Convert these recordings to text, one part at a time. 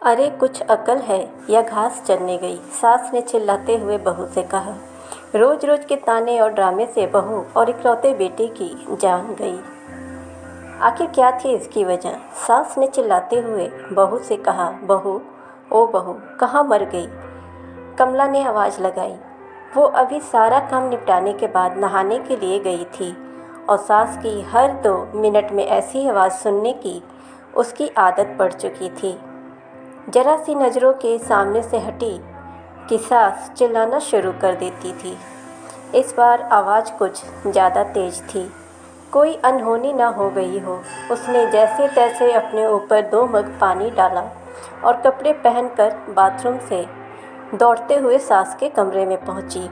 अरे कुछ अकल है या घास चरने गई, सास ने चिल्लाते हुए बहू से कहा। रोज रोज के ताने और ड्रामे से बहू और इकलौते बेटे की जान गई। आखिर क्या थी इसकी वजह? सास ने चिल्लाते हुए बहू से कहा। बहू, ओ बहू, कहाँ मर गई? कमला ने आवाज़ लगाई। वो अभी सारा काम निपटाने के बाद नहाने के लिए गई थी और सास की हर 2 मिनट में ऐसी आवाज़ सुनने की उसकी आदत पड़ चुकी थी। जरा सी नज़रों के सामने से हटी कि सास चिल्लाना शुरू कर देती थी। इस बार आवाज़ कुछ ज़्यादा तेज़ थी, कोई अनहोनी ना हो गई हो। उसने जैसे तैसे अपने ऊपर 2 मग पानी डाला और कपड़े पहनकर बाथरूम से दौड़ते हुए सास के कमरे में पहुंची।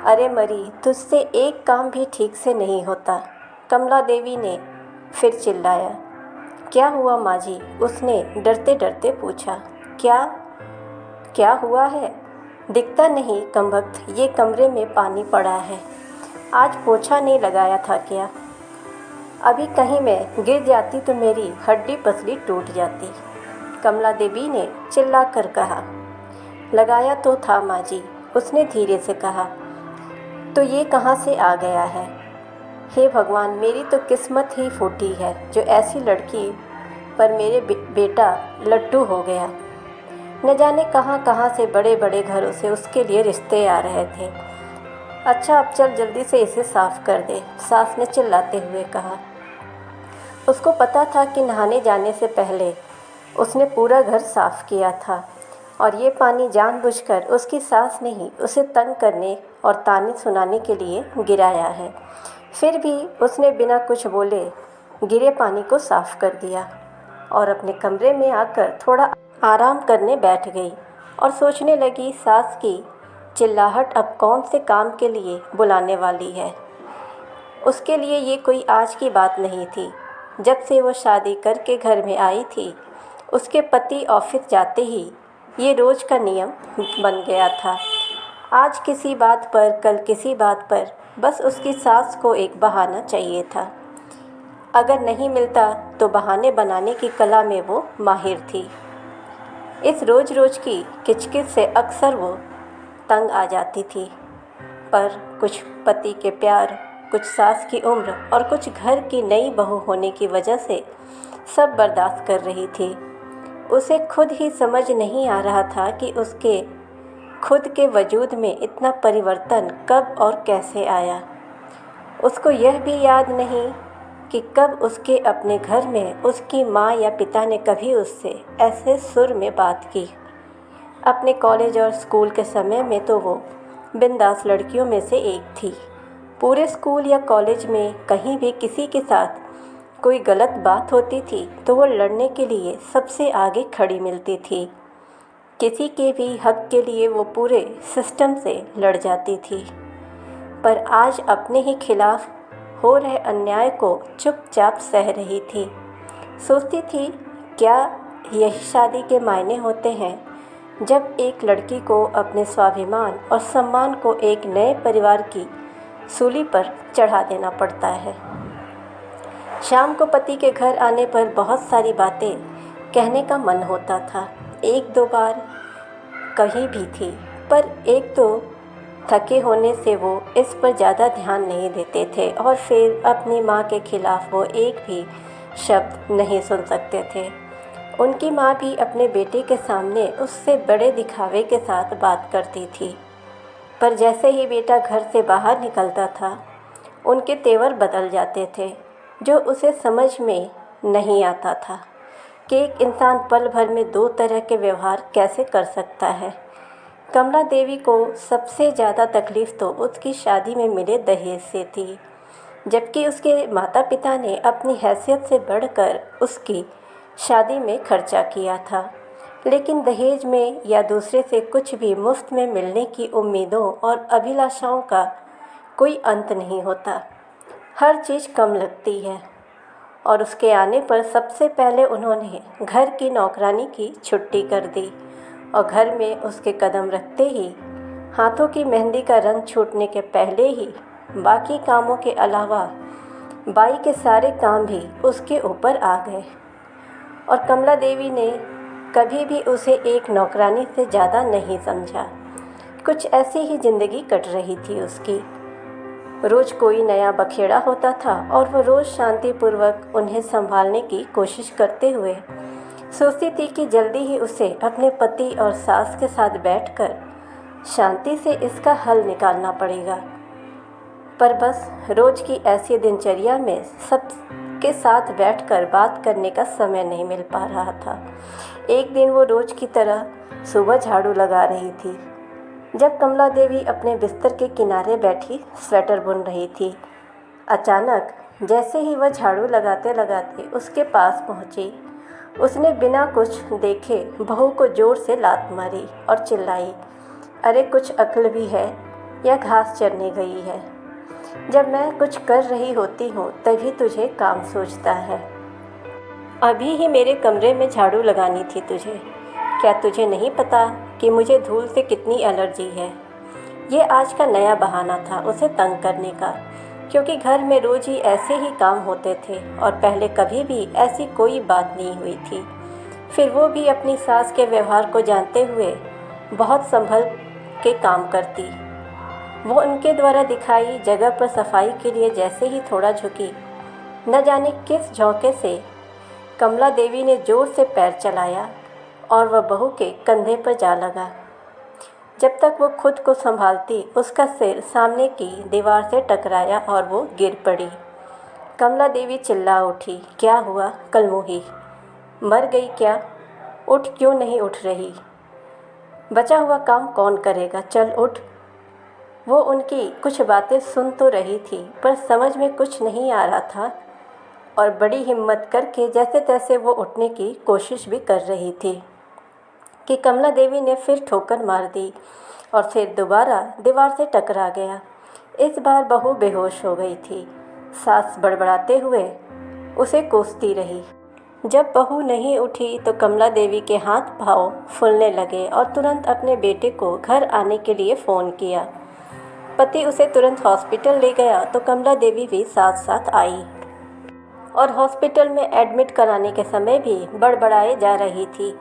अरे मरी, तुझसे एक काम भी ठीक से नहीं होता, कमला देवी ने फिर चिल्लाया। क्या हुआ माँ जी? उसने डरते डरते पूछा। क्या क्या हुआ है? दिखता नहीं कमबख्त, ये कमरे में पानी पड़ा है। आज पोछा नहीं लगाया था क्या? अभी कहीं मैं गिर जाती तो मेरी हड्डी पसली टूट जाती, कमला देवी ने चिल्ला कर कहा। लगाया तो था माँ जी, उसने धीरे से कहा। तो ये कहाँ से आ गया है? हे भगवान, मेरी तो किस्मत ही फूटी है जो ऐसी लड़की पर मेरे बेटा लट्टू हो गया। न जाने कहाँ कहाँ से बड़े बड़े घरों से उसके लिए रिश्ते आ रहे थे। अच्छा, अब चल जल्दी से इसे साफ़ कर दे, सास ने चिल्लाते हुए कहा। उसको पता था कि नहाने जाने से पहले उसने पूरा घर साफ़ किया था और ये पानी जानबूझकर उसकी सास ने ही उसे तंग करने और ताने सुनाने के लिए गिराया है। फिर भी उसने बिना कुछ बोले गिरे पानी को साफ़ कर दिया और अपने कमरे में आकर थोड़ा आराम करने बैठ गई और सोचने लगी, सास की चिल्लाहट अब कौन से काम के लिए बुलाने वाली है। उसके लिए ये कोई आज की बात नहीं थी। जब से वो शादी करके घर में आई थी, उसके पति ऑफिस जाते ही ये रोज़ का नियम बन गया था। आज किसी बात पर, कल किसी बात पर, बस उसकी सास को एक बहाना चाहिए था। अगर नहीं मिलता तो बहाने बनाने की कला में वो माहिर थी। इस रोज़ रोज़ की किचकिच से अक्सर वो तंग आ जाती थी, पर कुछ पति के प्यार, कुछ सास की उम्र और कुछ घर की नई बहू होने की वजह से सब बर्दाश्त कर रही थी। उसे खुद ही समझ नहीं आ रहा था कि उसके खुद के वजूद में इतना परिवर्तन कब और कैसे आया। उसको यह भी याद नहीं कि कब उसके अपने घर में उसकी माँ या पिता ने कभी उससे ऐसे सुर में बात की। अपने कॉलेज और स्कूल के समय में तो वो बिंदास लड़कियों में से एक थी। पूरे स्कूल या कॉलेज में कहीं भी किसी के साथ कोई गलत बात होती थी तो वो लड़ने के लिए सबसे आगे खड़ी मिलती थी। किसी के भी हक के लिए वो पूरे सिस्टम से लड़ जाती थी। पर आज अपने ही खिलाफ हो रहे अन्याय को चुपचाप सह रही थी। सोचती थी, क्या यही शादी के मायने होते हैं, जब एक लड़की को अपने स्वाभिमान और सम्मान को एक नए परिवार की सूली पर चढ़ा देना पड़ता है। शाम को पति के घर आने पर बहुत सारी बातें कहने का मन होता था। 1-2 बार कही भी थी, पर एक तो थके होने से वो इस पर ज़्यादा ध्यान नहीं देते थे और फिर अपनी माँ के खिलाफ़ वो एक भी शब्द नहीं सुन सकते थे। उनकी माँ भी अपने बेटे के सामने उससे बड़े दिखावे के साथ बात करती थी, पर जैसे ही बेटा घर से बाहर निकलता था, उनके तेवर बदल जाते थे, जो उसे समझ में नहीं आता था कि एक इंसान पल भर में 2 तरह के व्यवहार कैसे कर सकता है। कमला देवी को सबसे ज़्यादा तकलीफ़ तो उसकी शादी में मिले दहेज से थी, जबकि उसके माता पिता ने अपनी हैसियत से बढ़कर उसकी शादी में खर्चा किया था। लेकिन दहेज में या दूसरे से कुछ भी मुफ्त में मिलने की उम्मीदों और अभिलाषाओं का कोई अंत नहीं होता। हर चीज़ कम लगती है और उसके आने पर सबसे पहले उन्होंने घर की नौकरानी की छुट्टी कर दी और घर में उसके कदम रखते ही हाथों की मेहंदी का रंग छूटने के पहले ही बाकी कामों के अलावा बाई के सारे काम भी उसके ऊपर आ गए और कमला देवी ने कभी भी उसे एक नौकरानी से ज़्यादा नहीं समझा। कुछ ऐसी ही ज़िंदगी कट रही थी उसकी। रोज़ कोई नया बखेड़ा होता था और वो रोज़ शांतिपूर्वक उन्हें संभालने की कोशिश करते हुए सोचती थी कि जल्दी ही उसे अपने पति और सास के साथ बैठकर शांति से इसका हल निकालना पड़ेगा। पर बस रोज़ की ऐसी दिनचर्या में सबके साथ बैठकर बात करने का समय नहीं मिल पा रहा था। एक दिन वो रोज़ की तरह सुबह झाड़ू लगा रही थी जब कमला देवी अपने बिस्तर के किनारे बैठी स्वेटर बुन रही थी। अचानक जैसे ही वह झाड़ू लगाते लगाते उसके पास पहुंची, उसने बिना कुछ देखे बहू को ज़ोर से लात मारी और चिल्लाई, अरे कुछ अक्ल भी है या घास चरने गई है? जब मैं कुछ कर रही होती हूँ तभी तुझे काम सूझता है। अभी ही मेरे कमरे में झाड़ू लगानी थी तुझे। क्या तुझे नहीं पता कि मुझे धूल से कितनी एलर्जी है? ये आज का नया बहाना था उसे तंग करने का, क्योंकि घर में रोज़ ही ऐसे ही काम होते थे और पहले कभी भी ऐसी कोई बात नहीं हुई थी। फिर वो भी अपनी सास के व्यवहार को जानते हुए बहुत संभल के काम करती। वो उनके द्वारा दिखाई जगह पर सफाई के लिए जैसे ही थोड़ा झुकी, न जाने किस झोंके से कमला देवी ने ज़ोर से पैर चलाया और वह बहू के कंधे पर जा लगा। जब तक वो खुद को संभालती, उसका सिर सामने की दीवार से टकराया और वो गिर पड़ी। कमला देवी चिल्ला उठी, क्या हुआ कलमोही? मर गई क्या? उठ क्यों नहीं उठ रही? बचा हुआ काम कौन करेगा? चल उठ। वो उनकी कुछ बातें सुन तो रही थी पर समझ में कुछ नहीं आ रहा था और बड़ी हिम्मत करके जैसे तैसे वो उठने की कोशिश भी कर रही थी कि कमला देवी ने फिर ठोकर मार दी और फिर दोबारा दीवार से टकरा गया। इस बार बहू बेहोश हो गई थी। सास बड़बड़ाते हुए उसे कोसती रही। जब बहू नहीं उठी तो कमला देवी के हाथ पाँव फूलने लगे और तुरंत अपने बेटे को घर आने के लिए फ़ोन किया। पति उसे तुरंत हॉस्पिटल ले गया तो कमला देवी भी साथ साथ आई और हॉस्पिटल में एडमिट कराने के समय भी बड़बड़ाए जा रही थी।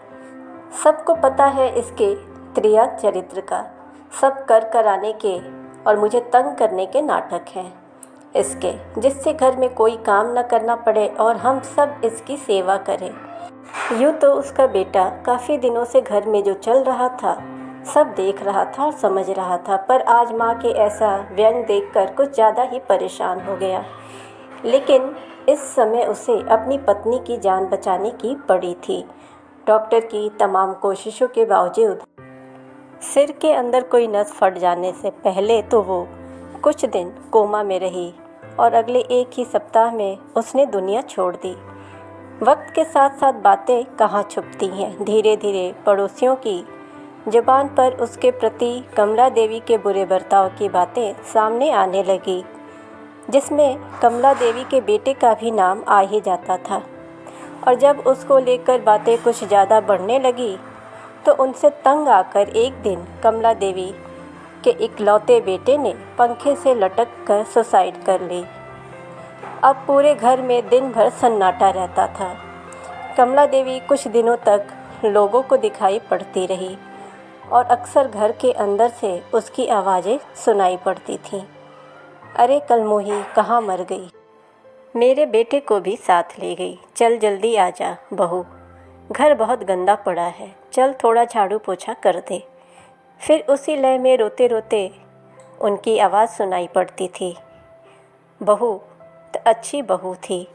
सबको पता है इसके त्रिया चरित्र का, सब कर कराने के और मुझे तंग करने के नाटक हैं इसके, जिससे घर में कोई काम न करना पड़े और हम सब इसकी सेवा करें। यूँ तो उसका बेटा काफ़ी दिनों से घर में जो चल रहा था सब देख रहा था और समझ रहा था, पर आज माँ के ऐसा व्यंग देखकर कुछ ज़्यादा ही परेशान हो गया। लेकिन इस समय उसे अपनी पत्नी की जान बचाने की पड़ी थी। डॉक्टर की तमाम कोशिशों के बावजूद सिर के अंदर कोई नस फट जाने से पहले तो वो कुछ दिन कोमा में रही और अगले एक ही सप्ताह में उसने दुनिया छोड़ दी। वक्त के साथ साथ बातें कहाँ छुपती हैं। धीरे धीरे पड़ोसियों की ज़ुबान पर उसके प्रति कमला देवी के बुरे बर्ताव की बातें सामने आने लगी, जिसमें कमला देवी के बेटे का भी नाम आ ही जाता था। और जब उसको लेकर बातें कुछ ज़्यादा बढ़ने लगी तो उनसे तंग आकर एक दिन कमला देवी के इकलौते बेटे ने पंखे से लटक कर सुसाइड कर ली। अब पूरे घर में दिन भर सन्नाटा रहता था। कमला देवी कुछ दिनों तक लोगों को दिखाई पड़ती रही और अक्सर घर के अंदर से उसकी आवाज़ें सुनाई पड़ती थीं, अरे कलमोही कहाँ मर गई? मेरे बेटे को भी साथ ले गई। चल जल्दी आ जा बहू, घर बहुत गंदा पड़ा है, चल थोड़ा झाड़ू पोछा कर दे। फिर उसी लय में रोते रोते उनकी आवाज़ सुनाई पड़ती थी। बहू तो अच्छी बहू थी,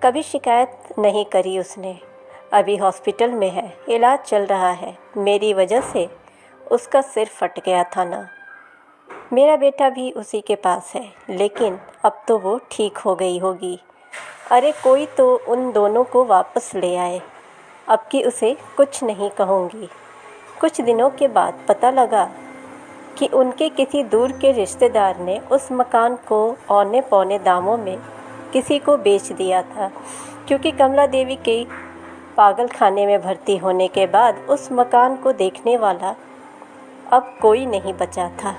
कभी शिकायत नहीं करी उसने। अभी हॉस्पिटल में है, इलाज चल रहा है। मेरी वजह से उसका सिर फट गया था ना। मेरा बेटा भी उसी के पास है, लेकिन अब तो वो ठीक हो गई होगी। अरे कोई तो उन दोनों को वापस ले आए। अब की उसे कुछ नहीं कहूँगी। कुछ दिनों के बाद पता लगा कि उनके किसी दूर के रिश्तेदार ने उस मकान को औने पौने दामों में किसी को बेच दिया था, क्योंकि कमला देवी के पागल खाने में भर्ती होने के बाद उस मकान को देखने वाला अब कोई नहीं बचा था।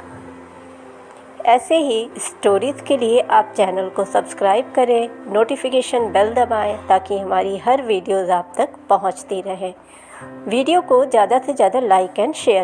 ऐसे ही स्टोरीज़ के लिए आप चैनल को सब्सक्राइब करें, नोटिफिकेशन बेल दबाएं ताकि हमारी हर वीडियोज़ आप तक पहुंचती रहे। वीडियो को ज़्यादा से ज़्यादा लाइक एंड शेयर